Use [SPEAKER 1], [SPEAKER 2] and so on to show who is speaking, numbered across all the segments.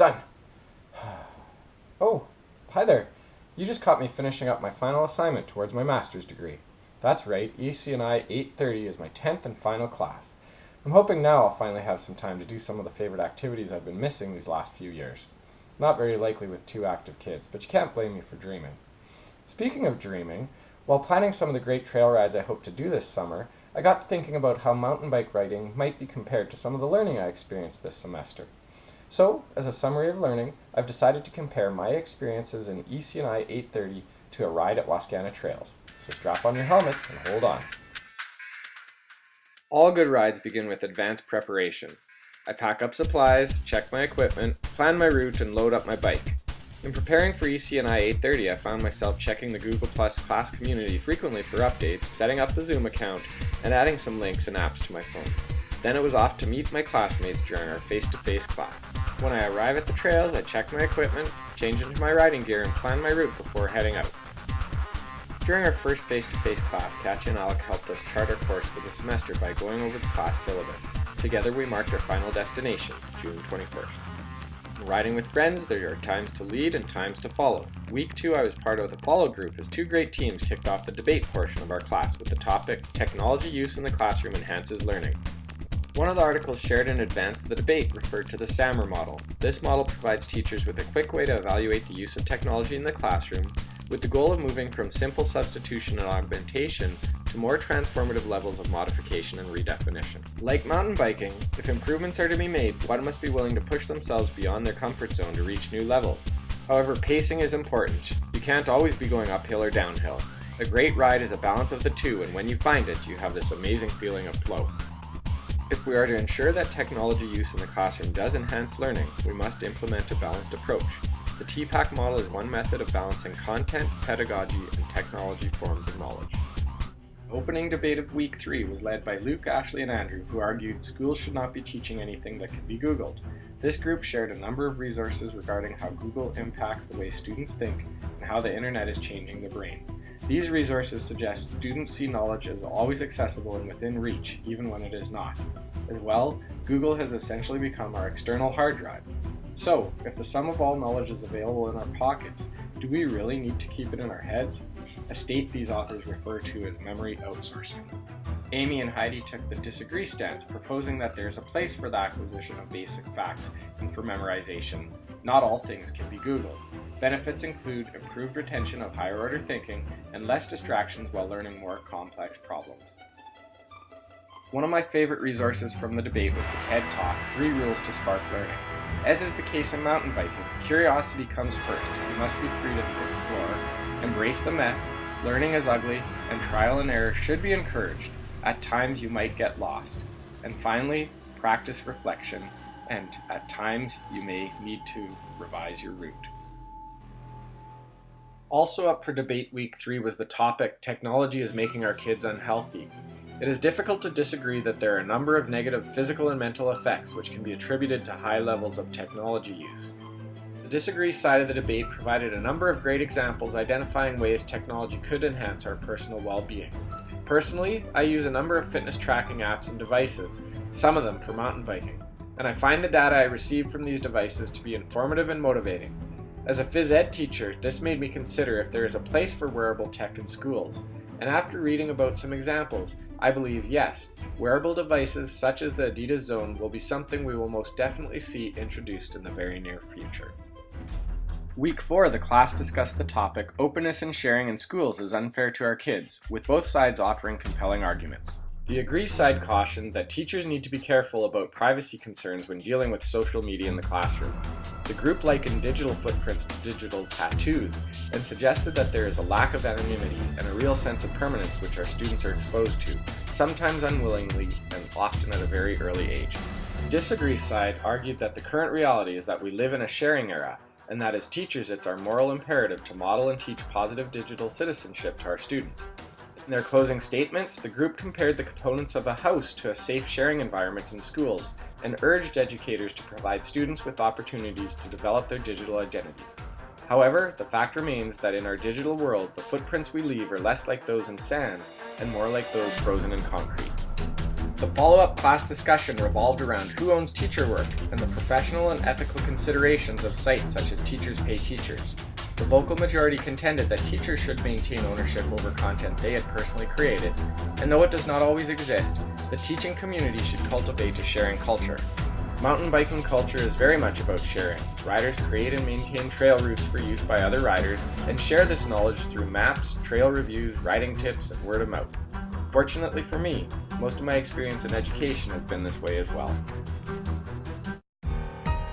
[SPEAKER 1] Done. Oh, hi there. You just caught me finishing up my final assignment towards my master's degree. That's right, EC&I 830 is my 10th and final class. I'm hoping now I'll finally have some time to do some of the favorite activities I've been missing these last few years. Not very likely with two active kids, but you can't blame me for dreaming. Speaking of dreaming, while planning some of the great trail rides I hope to do this summer, I got to thinking about how mountain bike riding might be compared to some of the learning I experienced this semester. So, as a summary of learning, I've decided to compare my experiences in EC&I 830 to a ride at Wascana Trails. So strap on your helmets and hold on. All good rides begin with advanced preparation. I pack up supplies, check my equipment, plan my route, and load up my bike. In preparing for EC&I 830, I found myself checking the Google Plus class community frequently for updates, setting up the Zoom account, and adding some links and apps to my phone. Then it was off to meet my classmates during our face-to-face class. When I arrive at the trails, I check my equipment, change into my riding gear, and plan my route before heading out. During our first face-to-face class, Katya and Alec helped us chart our course for the semester by going over the class syllabus. Together we marked our final destination, June 21st. Riding with friends, there are times to lead and times to follow. Week 2 I was part of the follow group as two great teams kicked off the debate portion of our class with the topic, Technology Use in the Classroom Enhances Learning. One of the articles shared in advance of the debate referred to the SAMR model. This model provides teachers with a quick way to evaluate the use of technology in the classroom, with the goal of moving from simple substitution and augmentation to more transformative levels of modification and redefinition. Like mountain biking, if improvements are to be made, one must be willing to push themselves beyond their comfort zone to reach new levels. However, pacing is important. You can't always be going uphill or downhill. A great ride is a balance of the two, and when you find it, you have this amazing feeling of flow. If we are to ensure that technology use in the classroom does enhance learning, we must implement a balanced approach. The TPAC model is one method of balancing content, pedagogy, and technology forms of knowledge. The opening debate of Week 3 was led by Luke, Ashley, and Andrew, who argued schools should not be teaching anything that can be Googled. This group shared a number of resources regarding how Google impacts the way students think and how the internet is changing the brain. These resources suggest students see knowledge as always accessible and within reach, even when it is not. As well, Google has essentially become our external hard drive. So, if the sum of all knowledge is available in our pockets, do we really need to keep it in our heads? A state these authors refer to as memory outsourcing. Amy and Heidi took the disagree stance, proposing that there is a place for the acquisition of basic facts and for memorization. Not all things can be Googled. Benefits include improved retention of higher order thinking and less distractions while learning more complex problems. One of my favorite resources from the debate was the TED Talk, 3 Rules to Spark Learning. As is the case in mountain biking, curiosity comes first. You must be free to explore, embrace the mess, learning is ugly, and trial and error should be encouraged. At times you might get lost. And finally, practice reflection, and at times you may need to revise your route. Also up for debate Week 3 was the topic, Technology is Making Our Kids Unhealthy. It is difficult to disagree that there are a number of negative physical and mental effects which can be attributed to high levels of technology use. The disagree side of the debate provided a number of great examples identifying ways technology could enhance our personal well-being. Personally, I use a number of fitness tracking apps and devices, some of them for mountain biking, and I find the data I receive from these devices to be informative and motivating. As a phys ed teacher, this made me consider if there is a place for wearable tech in schools, and after reading about some examples, I believe yes, wearable devices such as the Adidas Zone will be something we will most definitely see introduced in the very near future. Week 4, the class discussed the topic, Openness and Sharing in Schools is Unfair to Our Kids, with both sides offering compelling arguments. The agree side cautioned that teachers need to be careful about privacy concerns when dealing with social media in the classroom. The group likened digital footprints to digital tattoos and suggested that there is a lack of anonymity and a real sense of permanence which our students are exposed to, sometimes unwillingly and often at a very early age. The disagree side argued that the current reality is that we live in a sharing era, and that as teachers it's our moral imperative to model and teach positive digital citizenship to our students. In their closing statements, the group compared the components of a house to a safe sharing environment in schools and urged educators to provide students with opportunities to develop their digital identities. However, the fact remains that in our digital world, the footprints we leave are less like those in sand and more like those frozen in concrete. The follow-up class discussion revolved around who owns teacher work and the professional and ethical considerations of sites such as Teachers Pay Teachers. The vocal majority contended that teachers should maintain ownership over content they had personally created, and though it does not always exist, the teaching community should cultivate a sharing culture. Mountain biking culture is very much about sharing. Riders create and maintain trail routes for use by other riders and share this knowledge through maps, trail reviews, riding tips, and word of mouth. Fortunately for me, most of my experience in education has been this way as well.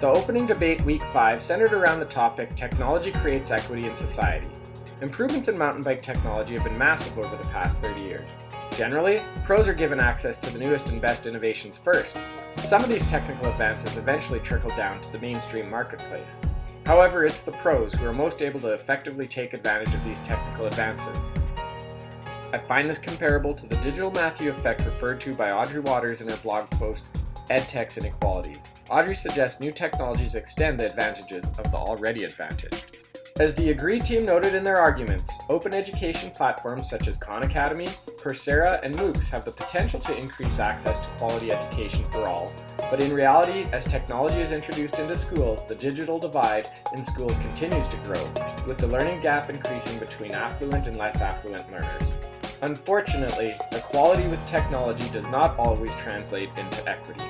[SPEAKER 1] The opening debate week 5 centered around the topic Technology Creates Equity in Society. Improvements in mountain bike technology have been massive over the past 30 years. Generally, pros are given access to the newest and best innovations first. Some of these technical advances eventually trickle down to the mainstream marketplace. However, it's the pros who are most able to effectively take advantage of these technical advances. I find this comparable to the digital Matthew effect referred to by Audrey Waters in her blog post, EdTech's Inequalities. Audrey suggests new technologies extend the advantages of the already advantaged. As the Agree team noted in their arguments, open education platforms such as Khan Academy, Coursera, and MOOCs have the potential to increase access to quality education for all, but in reality, as technology is introduced into schools, the digital divide in schools continues to grow, with the learning gap increasing between affluent and less affluent learners. Unfortunately, equality with technology does not always translate into equity.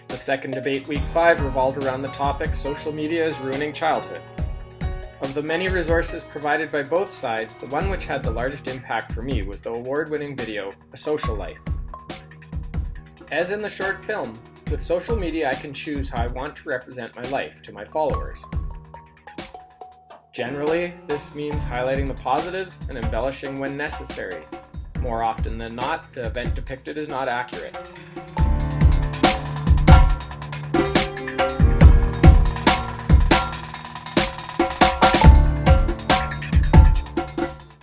[SPEAKER 1] The second debate week 5 revolved around the topic Social Media is Ruining Childhood. Of the many resources provided by both sides, the one which had the largest impact for me was the award-winning video, A Social Life. As in the short film, with social media I can choose how I want to represent my life to my followers. Generally, this means highlighting the positives and embellishing when necessary. More often than not, the event depicted is not accurate.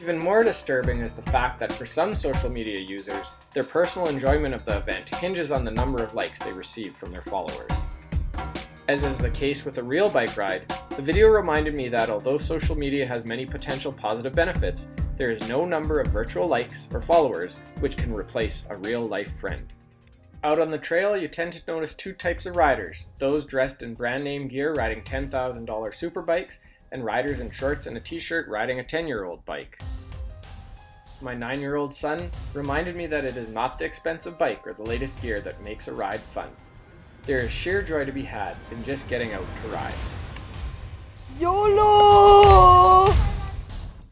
[SPEAKER 1] Even more disturbing is the fact that for some social media users, their personal enjoyment of the event hinges on the number of likes they receive from their followers. As is the case with a real bike ride, the video reminded me that although social media has many potential positive benefits, there is no number of virtual likes or followers which can replace a real-life friend. Out on the trail, you tend to notice two types of riders, those dressed in brand name gear riding $10,000 superbikes, and riders in shorts and a t-shirt riding a 10-year-old bike. My 9-year-old son reminded me that it is not the expensive bike or the latest gear that makes a ride fun. There is sheer joy to be had in just getting out to ride. YOLO!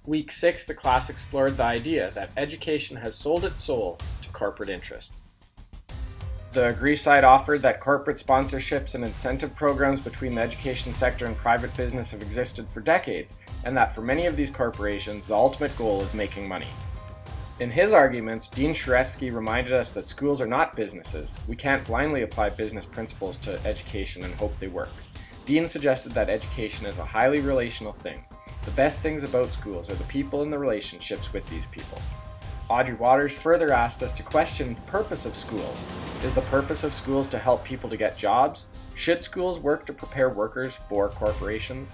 [SPEAKER 1] Week 6, the class explored the idea that education has sold its soul to corporate interests. The Agree side offered that corporate sponsorships and incentive programs between the education sector and private business have existed for decades, and that for many of these corporations, the ultimate goal is making money. In his arguments, Dean Sharesky reminded us that schools are not businesses. We can't blindly apply business principles to education and hope they work. Dean suggested that education is a highly relational thing. The best things about schools are the people and the relationships with these people. Audrey Waters further asked us to question the purpose of schools. Is the purpose of schools to help people to get jobs? Should schools work to prepare workers for corporations?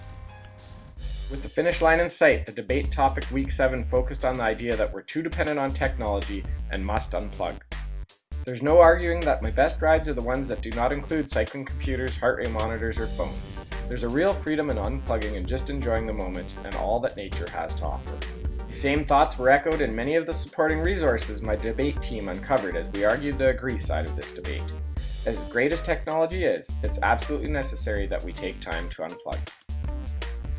[SPEAKER 1] With the finish line in sight, the debate topic week 7 focused on the idea that we're too dependent on technology and must unplug. There's no arguing that my best rides are the ones that do not include cycling computers, heart rate monitors, or phones. There's a real freedom in unplugging and just enjoying the moment and all that nature has to offer. The same thoughts were echoed in many of the supporting resources my debate team uncovered as we argued the Agree side of this debate. As great as technology is, it's absolutely necessary that we take time to unplug.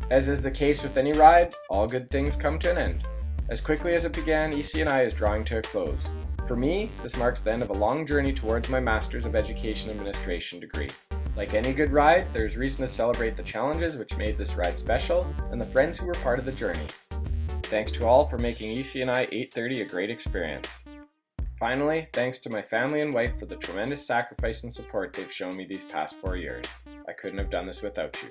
[SPEAKER 1] As is the case with any ride, all good things come to an end. As quickly as it began, EC&I is drawing to a close. For me, this marks the end of a long journey towards my Master's of Education Administration degree. Like any good ride, there's reason to celebrate the challenges which made this ride special, and the friends who were part of the journey. Thanks to all for making EC&I 830 a great experience. Finally, thanks to my family and wife for the tremendous sacrifice and support they've shown me these past 4 years. I couldn't have done this without you.